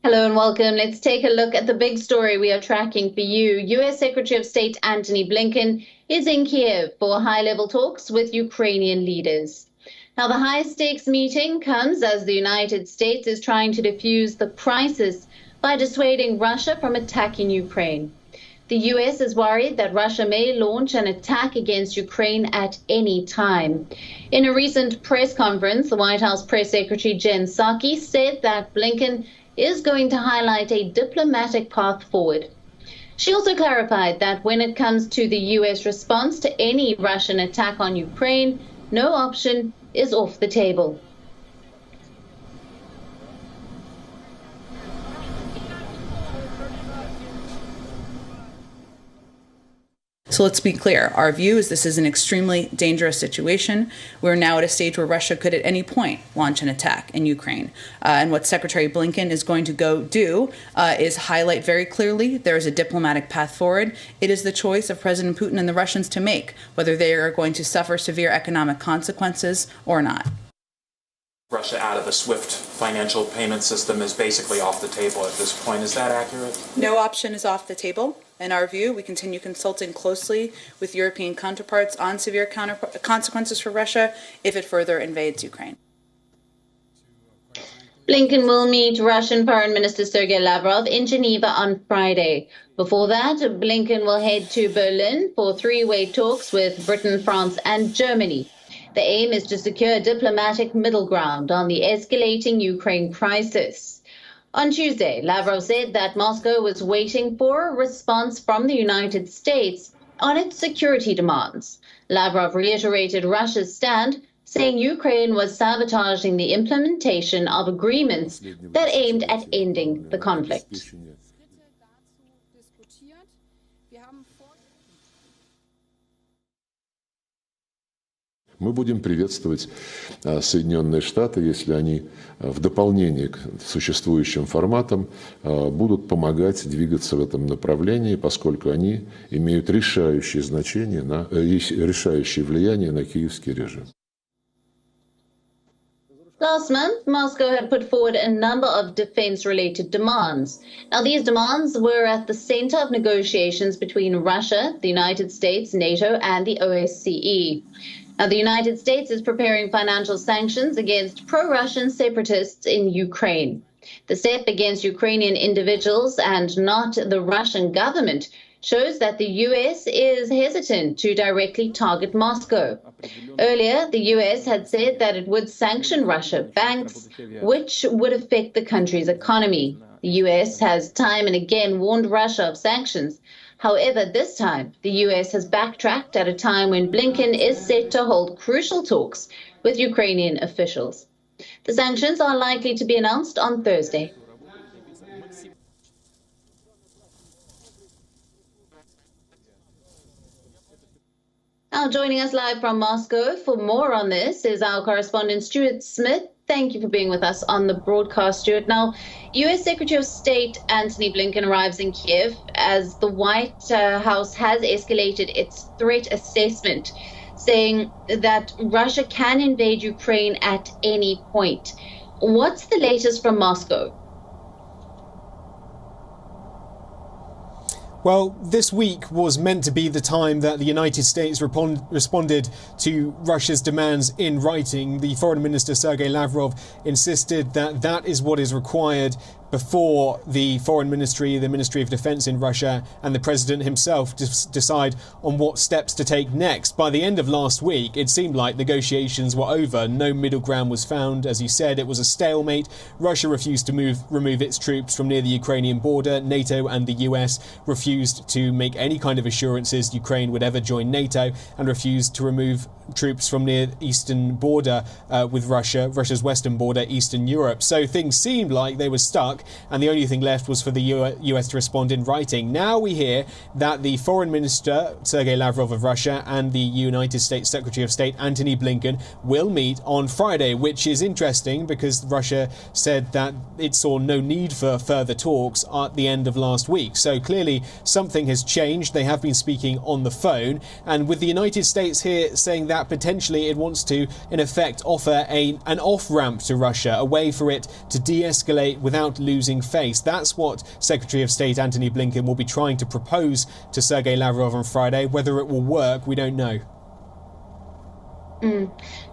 Hello and welcome. Let's take a look at the big story we are tracking for you. U.S. Secretary of State Antony Blinken is in Kyiv for high-level talks with Ukrainian leaders. Now, the high-stakes meeting comes as the United States is trying to defuse the crisis by dissuading Russia from attacking Ukraine. The U.S. is worried that Russia may launch an attack against Ukraine at any time. In a recent press conference, the White House Press Secretary Jen Psaki said that Blinken is going to highlight a diplomatic path forward. She also clarified that when it comes to the U.S. response to any Russian attack on Ukraine, no option is off the table. So let's be clear. Our view is this is an extremely dangerous situation. We're now at a stage where Russia could at any point launch an attack in Ukraine. And what Secretary Blinken is going to go do is highlight very clearly there is a diplomatic path forward. It is the choice of President Putin and the Russians to make whether they are going to suffer severe economic consequences or not. Russia out of the SWIFT financial payment system is basically off the table at this point. Is that accurate? No option is off the table. In our view, we continue consulting closely with European counterparts on severe consequences for Russia if it further invades Ukraine. Blinken will meet Russian Foreign Minister Sergei Lavrov in Geneva on Friday. Before that, Blinken will head to Berlin for three-way talks with Britain, France, and Germany. The aim is to secure a diplomatic middle ground on the escalating Ukraine crisis. On Tuesday, Lavrov said that Moscow was waiting for a response from the United States on its security demands. Lavrov reiterated Russia's stand, saying Ukraine was sabotaging the implementation of agreements that aimed at ending the conflict. Мы будем приветствовать Соединенные Штаты, если они в дополнение к существующим форматам будут помогать двигаться в этом направлении, поскольку они имеют решающее значение, решающее влияние на киевский режим. Last month, Moscow had put forward a number of defense-related demands. Now, these demands were at the center of negotiations between Russia, the United States, NATO, and the OSCE. Now, the United States is preparing financial sanctions against pro-Russian separatists in Ukraine. The step against Ukrainian individuals and not the Russian government shows that the U.S. is hesitant to directly target Moscow. Earlier, the U.S. had said that it would sanction Russia banks, which would affect the country's economy. The U.S. has time and again warned Russia of sanctions. However, this time, the U.S. has backtracked at a time when Blinken is set to hold crucial talks with Ukrainian officials. The sanctions are likely to be announced on Thursday. Now, joining us live from Moscow for more on this is our correspondent Stuart Smith. Thank you for being with us on the broadcast, Stuart. Now, U.S. Secretary of State Antony Blinken arrives in Kyiv as the White House has escalated its threat assessment, saying that Russia can invade Ukraine at any point. What's the latest from Moscow? Well, this week was meant to be the time that the United States responded to Russia's demands in writing. The Foreign Minister Sergei Lavrov insisted that that is what is required before the Foreign Ministry, the Ministry of Defense in Russia, and the President himself decide on what steps to take next. By the end of last week, it seemed like negotiations were over. No middle ground was found. As you said, it was a stalemate. Russia refused to remove its troops from near the Ukrainian border. NATO and the US refused to make any kind of assurances Ukraine would ever join NATO, and refused to remove troops from near the eastern border with Russia's western border, Eastern Europe. So things seemed like they were stuck, and the only thing left was for the US to respond in writing. Now we hear that the Foreign Minister, Sergei Lavrov of Russia, and the United States Secretary of State, Antony Blinken, will meet on Friday, which is interesting because Russia said that it saw no need for further talks at the end of last week. So clearly something has changed. They have been speaking on the phone, and with the United States here saying that potentially it wants to, in effect, offer an off-ramp to Russia, a way for it to de-escalate without losing losing face. That's what Secretary of State Antony Blinken will be trying to propose to Sergei Lavrov on Friday. Whether it will work, we don't know.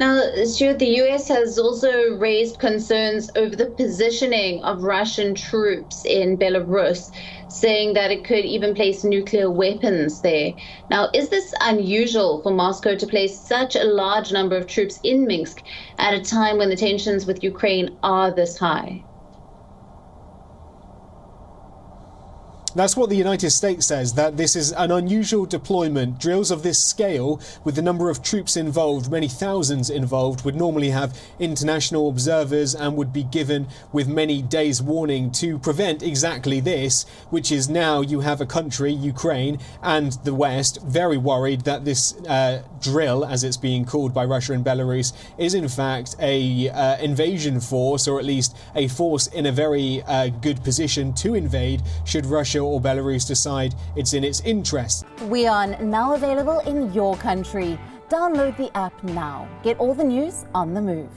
Now, Stuart, the US has also raised concerns over the positioning of Russian troops in Belarus, saying that it could even place nuclear weapons there. Now, is this unusual for Moscow to place such a large number of troops in Minsk at a time when the tensions with Ukraine are this high? That's what the United States says, that this is an unusual deployment. Drills of this scale, with the number of troops involved, many thousands involved, would normally have international observers and would be given with many days' warning to prevent exactly this, which is now you have a country, Ukraine, and the West, very worried that this drill, as it's being called by Russia and Belarus, is in fact a invasion force, or at least a force in a very good position to invade should Russia or Belarus decide it's in its interest. WION, now available in your country. Download the app now. Get all the news on the move.